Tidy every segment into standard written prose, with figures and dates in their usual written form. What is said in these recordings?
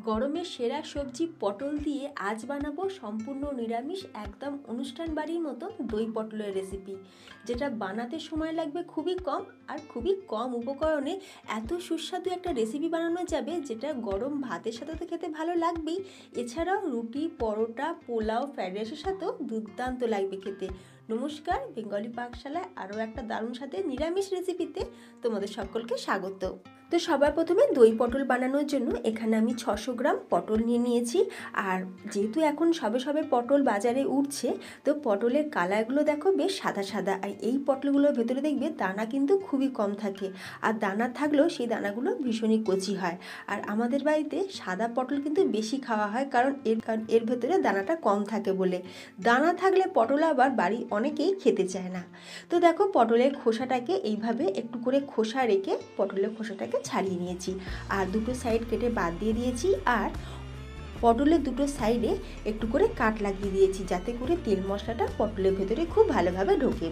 গরমের সেরা সবজি পটল দিয়ে আজ বানাবো সম্পূর্ণ নিরামিষ একদম অনুষ্ঠান বাড়ির মতো দই পটলের রেসিপি, যেটা বানাতে সময় লাগবে খুবই কম আর খুবই কম উপকরণে এত সুস্বাদু একটা রেসিপি বানানো যাবে, যেটা গরম ভাতের সাথে তো খেতে ভালো লাগবেই, এছাড়াও রুটি, পরোটা, পোলাও, ফ্রাইড রাইসের সাথেও দুর্দান্ত লাগবে খেতে। নমস্কার, বেঙ্গলি পাকশালায় আরও একটা দারুণ সাথে নিরামিষ রেসিপিতে তোমাদের সকলকে স্বাগত। তো সবার প্রথমে দই পটল বানানোর জন্য এখানে আমি 600 গ্রাম পটল নিয়ে নিয়েছি। আর যেহেতু এখন সবে সবে পটল বাজারে উঠছে, তো পটলের কালারগুলো দেখো বেশ সাদা সাদা, আর এই পটলগুলোর ভেতরে দেখবে দানা কিন্তু খুবই কম থাকে, আর দানা থাকলেও সেই দানাগুলো ভীষণই কচি হয়। আর আমাদের বাড়িতে সাদা পটল কিন্তু বেশি খাওয়া হয়, কারণ এর ভেতরে দানাটা কম থাকে বলে। দানা থাকলে পটল আবার বাড়ি অনেকেই খেতে চায় না। তো দেখো, পটলের খোসাটাকে এইভাবে একটু করে খোসা রেখে পটলের খোসাটাকে ছাড়িয়ে নিয়েছি, আর দুটো সাইড কেটে বাদ দিয়ে দিয়েছি। আর পটলের দুটো সাইডে একটু করে কাট লাগিয়ে দিয়েছি, যাতে করে তেল মশলাটা পটলের ভেতরে খুব ভালোভাবে ঢোকে।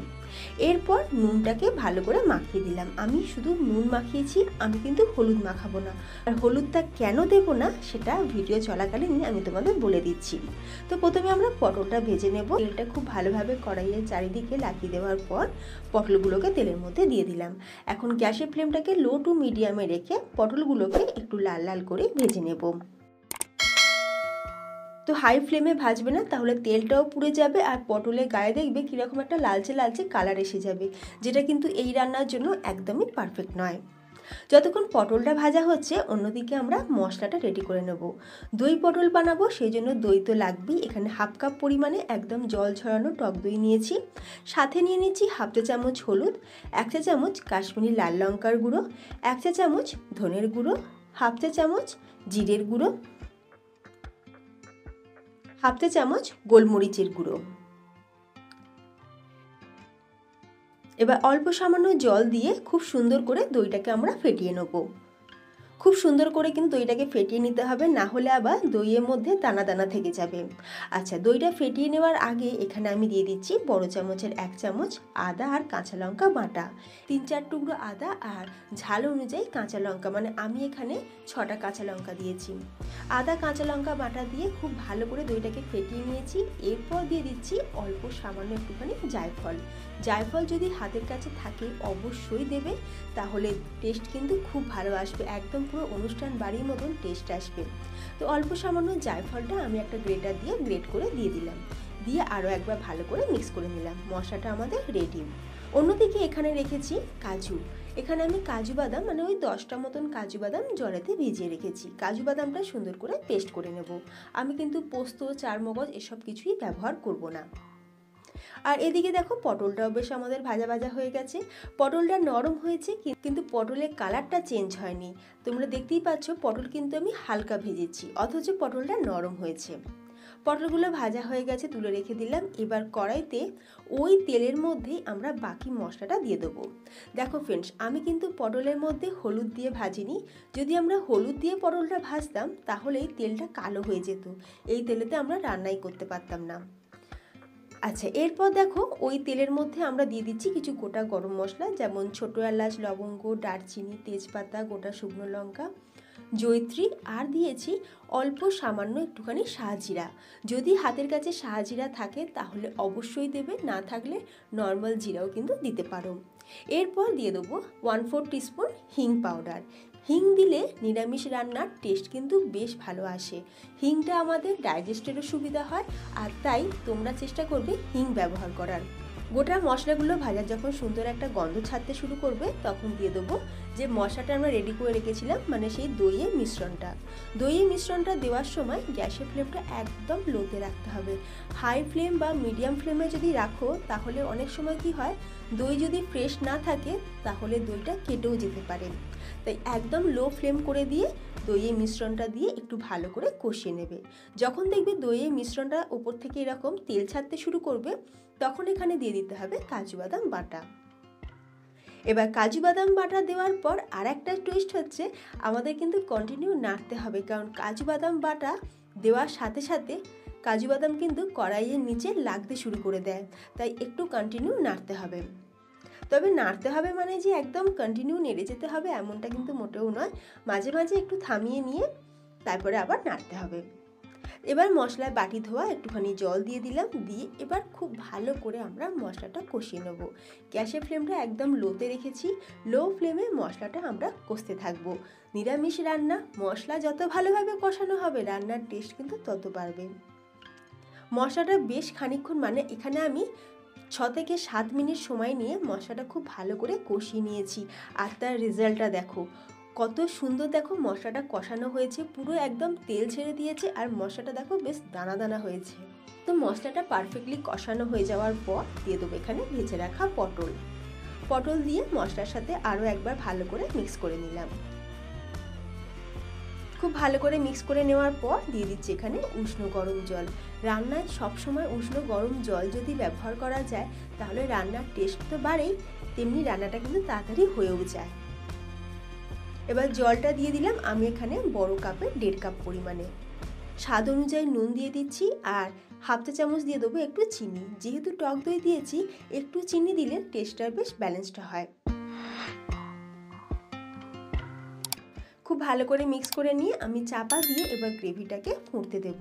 এরপর নুনটাকে ভালো করে মাখিয়ে দিলাম। আমি শুধু নুন মাখিয়েছি, আমি কিন্তু হলুদ মাখাবো না। আর হলুদটা কেন দেবো না সেটা ভিডিও চলাকালীন আমি তোমাদের বলে দিচ্ছি। তো প্রথমে আমরা পটলটা ভেজে নেব। তেলটা খুব ভালোভাবে কড়াইয়ের চারিদিকে লাগিয়ে দেওয়ার পর পটলগুলোকে তেলের মধ্যে দিয়ে দিলাম। এখন গ্যাসের ফ্লেমটাকে লো টু মিডিয়ামে রেখে পটলগুলোকে একটু লাল লাল করে ভেজে নেব। তো হাই ফ্লেমে ভাজবে না, তাহলে তেলটাও পুড়ে যাবে আর পটলের গায়ে দেখবে কীরকম একটা লালচে লালচে কালার এসে যাবে, যেটা কিন্তু এই রান্নার জন্য একদমই পারফেক্ট নয়। যতক্ষণ পটলটা ভাজা হচ্ছে, অন্যদিকে আমরা মশলাটা রেডি করে নেব। দই পটল বানাবো, সেই জন্য দই তো লাগবেই। এখানে হাফ কাপ পরিমাণে একদম জল ঝরানো টক দই নিয়েছি। সাথে নিয়ে নিচ্ছি হাফ চা চামচ হলুদ, 1 চা চামচ কাশ্মীরি লাল লঙ্কার গুঁড়ো, 1 চা চামচ ধনের গুঁড়ো, হাফ চা চামচ জিরের গুঁড়ো, হাফ চা চামচ গোলমরিচের গুঁড়ো। এবার অল্প সামান্য জল দিয়ে খুব সুন্দর করে দইটাকে আমরা ফেটিয়ে নেব। খুব সুন্দর করে কিন্তু দইটাকে ফেটিয়ে নিতে হবে, না হলে আবার দইয়ের মধ্যে দানা দানা থেকে যাবে। আচ্ছা, দইটা ফেটিয়ে নেওয়ার আগে এখানে আমি দিয়ে দিচ্ছি বড় চামচের 1 চামচ আদা আর কাঁচা লঙ্কা বাটা, 3-4 টুকরো আদা, আর ঝাল অনুযায়ী কাঁচা লঙ্কা, মানে আমি এখানে 6টা কাঁচা লঙ্কা দিয়েছি। আদা কাঁচা লঙ্কা বাটা দিয়ে খুব ভালো করে দইটাকে ফেটিয়ে নিয়েছি। এরপর দিয়ে দিচ্ছি অল্প সামান্য একটুখানি জায়ফল। জায়ফল যদি হাতের কাছে থাকে অবশ্যই দেবে, তাহলে টেস্ট কিন্তু খুব ভালো আসবে, একদম পুরো অনুষ্ঠান বাড়ির মতন টেস্ট আসবে। তো অল্প সামান্য জায়ফলটা আমি একটা গ্রেটার দিয়ে গ্রেট করে দিয়ে দিলাম, দিয়ে আরও একবার ভালো করে মিক্স করে নিলাম। মশলাটা আমাদের রেডি। অন্যদিকে এখানে রেখেছি কাজু। এখানে আমি কাজু বাদাম, মানে ওই 10টা মতন কাজু বাদাম জলেতে ভিজিয়ে রেখেছি। কাজু বাদামটা সুন্দর করে পেস্ট করে নেব। আমি কিন্তু পোস্ত, চারমগজ এসব কিছুই ব্যবহার করব না। আর এদিকে দেখো, পটলটাও বেশ আমাদের ভাজা ভাজা হয়ে গেছে। পটলটা নরম হয়েছে, কিন্তু পটলের কালারটা চেঞ্জ হয়নি। তোমরা দেখতেই পাচ্ছ পটল কিন্তু আমি হালকা ভেজেছি, অথচ পটলটা নরম হয়েছে। পটলগুলো ভাজা হয়ে গেছে, তুলে রেখে দিলাম। এবার কড়াইতে ওই তেলের মধ্যেই আমরা বাকি মশলাটা দিয়ে দেবো। দেখো ফ্রেন্ডস, আমি কিন্তু পটলের মধ্যে হলুদ দিয়ে ভাজিনি। যদি আমরা হলুদ দিয়ে পটলটা ভাজতাম, তাহলে এই তেলটা কালো হয়ে যেত, এই তেলেতে আমরা রান্নাই করতে পারতাম না। আচ্ছা, এরপর দেখো ওই তেলের মধ্যে আমরা দিয়ে দিচ্ছি কিছু গোটা গরম মশলা, যেমন ছোটো এলাচ, লবঙ্গ, দারচিনি, তেজপাতা, গোটা শুকনো লঙ্কা, জয়িত্রী, আর দিয়েছি অল্প সামান্য একটুখানি শাহজিরা। যদি হাতের কাছে শাহজিরা থাকে তাহলে অবশ্যই দেবে, না থাকলে নর্মাল জিরাও কিন্তু দিতে পারো। এরপর দিয়ে দেবো 1/4 টিস্পুন হিং পাউডার। হিং দিলে নিরামিষ রান্নার টেস্ট কিন্তু বেশ ভালো আসে। হিংটা আমাদের ডাইজেস্টেরও সুবিধা হয়, আর তাই তোমরা চেষ্টা করবে হিং ব্যবহার করার। গোটা মশলাগুলো ভাজা যখন সুন্দর একটা গন্ধ ছাড়তে শুরু করবে, তখন দিয়ে দেবো যে মশলাটা আমরা রেডি করে রেখেছিলাম, মানে সেই দইয়ের মিশ্রণটা। দইয়ের মিশ্রণটা দেওয়ার সময় গ্যাসের ফ্লেমটা একদম লোতে রাখতে হবে। হাই ফ্লেম বা মিডিয়াম ফ্লেমে যদি রাখো, তাহলে অনেক সময় কি হয়, দই যদি ফ্রেশ না থাকে তাহলে দইটা কেটেও যেতে পারে। তাই একদম লো ফ্লেম করে দিয়ে দইয়ের মিশ্রণটা দিয়ে একটু ভালো করে কষিয়ে নেবে। যখন দেখবে দইয়ের মিশ্রণটা উপর থেকে এরকম তেল ছাড়তে শুরু করবে, তখন এখানে দিয়ে দিতে হবে কাজু বাদাম বাটা। এবার কাজু বাদাম বাটা দেওয়ার পর আর একটা টুইস্ট হচ্ছে, আমাদের কিন্তু কন্টিনিউ নাড়তে হবে, কারণ কাজু বাদাম বাটা দেওয়ার সাথে সাথে কাজু বাদাম কিন্তু কড়াইয়ের নিচে লাগতে শুরু করে দেয়, তাই একটু কন্টিনিউ নাড়তে হবে। তবে নাড়তে হবে মানে যে একদম কন্টিনিউ নেড়ে যেতে হবে এমনটা কিন্তু মোটেও নয়, মাঝে মাঝে একটু থামিয়ে নিয়ে তারপরে আবার নাড়তে হবে। এবার মশলায় বাটি ধোয়া একটুখানি জল দিয়ে দিলাম, দিয়ে এবার খুব ভালো করে আমরা মশলাটা কষিয়ে নেব। গ্যাসের ফ্লেমটা একদম লোতে রেখেছি, লো ফ্লেমে মশলাটা আমরা কষতে থাকবো। নিরামিষ রান্না মশলা যত ভালোভাবে কষানো হবে রান্নার টেস্ট কিন্তু তত বাড়বে। মশলাটা বেশ খানিকক্ষণ, মানে এখানে আমি 6 থেকে 7 মিনিট সময় নিয়ে মশলাটা খুব ভালো করে কষিয়ে নিয়েছি। আর তার রেজাল্টটা দেখো কত সুন্দর, দেখো মশলাটা কষানো হয়েছে, পুরো একদম তেল ছেড়ে দিয়েছে আর মশলাটা দেখো বেশ দানা দানা হয়েছে। তো মশলাটা পারফেক্টলি কষানো হয়ে যাওয়ার পর দিয়ে দেবো এখানে ভেজে রাখা পটল দিয়ে মশলার সাথে আরও একবার ভালো করে মিক্স করে নিলাম। খুব ভালো করে মিক্স করে নেওয়ার পর দিয়ে দিচ্ছি এখানে উষ্ণ গরম জল। রান্নায় সবসময় উষ্ণ গরম জল যদি ব্যবহার করা যায় তাহলে রান্নার টেস্ট তো বাড়েই, তেমনি রান্নাটা কিন্তু তাড়াতাড়ি হয়েও যায়। এবার জলটা দিয়ে দিলাম আমি এখানে বড় কাপের 1.5 কাপ পরিমাণে। স্বাদ অনুযায়ী নুন দিয়ে দিচ্ছি আর হাফ চা চামচ দিয়ে দেবো একটু চিনি। যেহেতু টক দই দিয়েছি একটু চিনি দিলে টেস্টটা বেশ ব্যালেন্সড হয়। খুব ভালো করে মিক্স করে নিয়ে আমি চাপা দিয়ে এবার গ্রেভিটাকে ফুটতে দেব।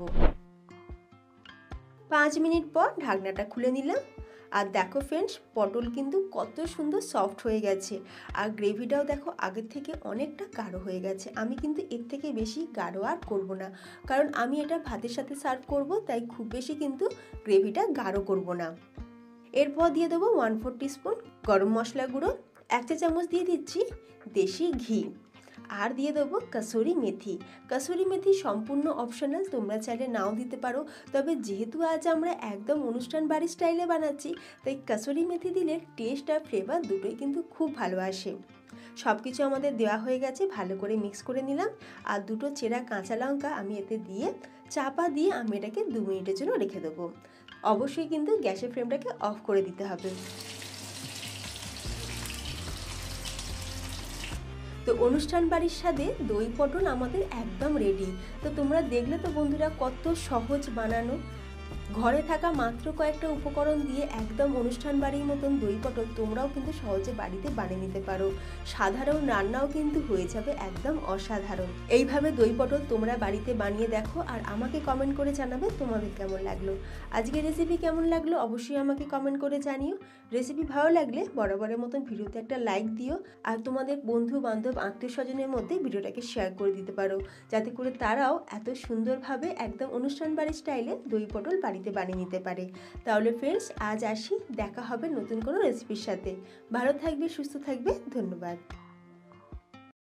5 মিনিট পর ঢাকনাটা খুলে নিলাম আর দেখো ফ্রেন্ডস পটল কিন্তু কত সুন্দর সফট হয়ে গেছে আর গ্রেভিটাও দেখো আগের থেকে অনেকটা গাঢ় হয়ে গেছে। আমি কিন্তু এর থেকে বেশি গাঢ় আর করব না, কারণ আমি এটা ভাতের সাথে সার্ভ করব, তাই খুব বেশি কিন্তু গ্রেভিটা গাঢ় করব না। এরপর দিয়ে দেবো 1/4 টিস্পুন গরম মশলা গুঁড়ো, 1 চা চামচ দিয়ে দিচ্ছি দেশি ঘি আর দিয়ে দেবো কাসুরি মেথি সম্পূর্ণ অপশনাল, তোমরা চাইলে নাও দিতে পারো। তবে যেহেতু আজ আমরা একদম অনুষ্ঠান বাড়ির স্টাইলে বানাচ্ছি তাই কাসুরি মেথি দিলে টেস্ট আর ফ্লেভার দুটোই কিন্তু খুব ভালো আসে। সব কিছু আমাদের দেওয়া হয়ে গেছে, ভালো করে মিক্স করে নিলাম আর দুটো চেরা কাঁচা লঙ্কা আমি এতে দিয়ে চাপা দিয়ে আমি এটাকে 2 মিনিটের জন্য রেখে দেবো। অবশ্যই কিন্তু গ্যাসের ফ্লেমটাকে অফ করে দিতে হবে। তো অনুষ্ঠান বাড়ির স্বাদে দই পটল আমাদের একদম রেডি। তো তোমরা দেখলে তো বন্ধুরা কত সহজ বানানো, ঘরে থাকা মাত্র কয়েকটা উপকরণ দিয়ে একদম অনুষ্ঠান বাড়ির মতন দই পটল তোমরাও কিন্তু সহজে বাড়িতে বানিয়ে নিতে পারো। সাধারণ রান্নাও কিন্তু হয়ে যাবে একদম অসাধারণ। এইভাবে দই পটল তোমরা বাড়িতে বানিয়ে দেখো আর আমাকে কমেন্ট করে জানাবে তোমাদের কেমন লাগলো। আজকের রেসিপি কেমন লাগলো অবশ্যই আমাকে কমেন্ট করে জানিও। রেসিপি ভালো লাগলে বরাবরের মতন ভিডিওতে একটা লাইক দিও আর তোমাদের বন্ধু বান্ধব আত্মীয় স্বজনের মধ্যে ভিডিওটাকে শেয়ার করে দিতে পারো, যাতে করে তারাও এত সুন্দরভাবে একদম অনুষ্ঠান বাড়ির স্টাইলে দই পটল বাড়িতে বানিয়ে নিতে পারে। তাহলে ফ্রেন্ডস আজ আসি, দেখা হবে নতুন কোনো রেসিপির সাথে। ভালো থাকবে, সুস্থ থাকবে, ধন্যবাদ।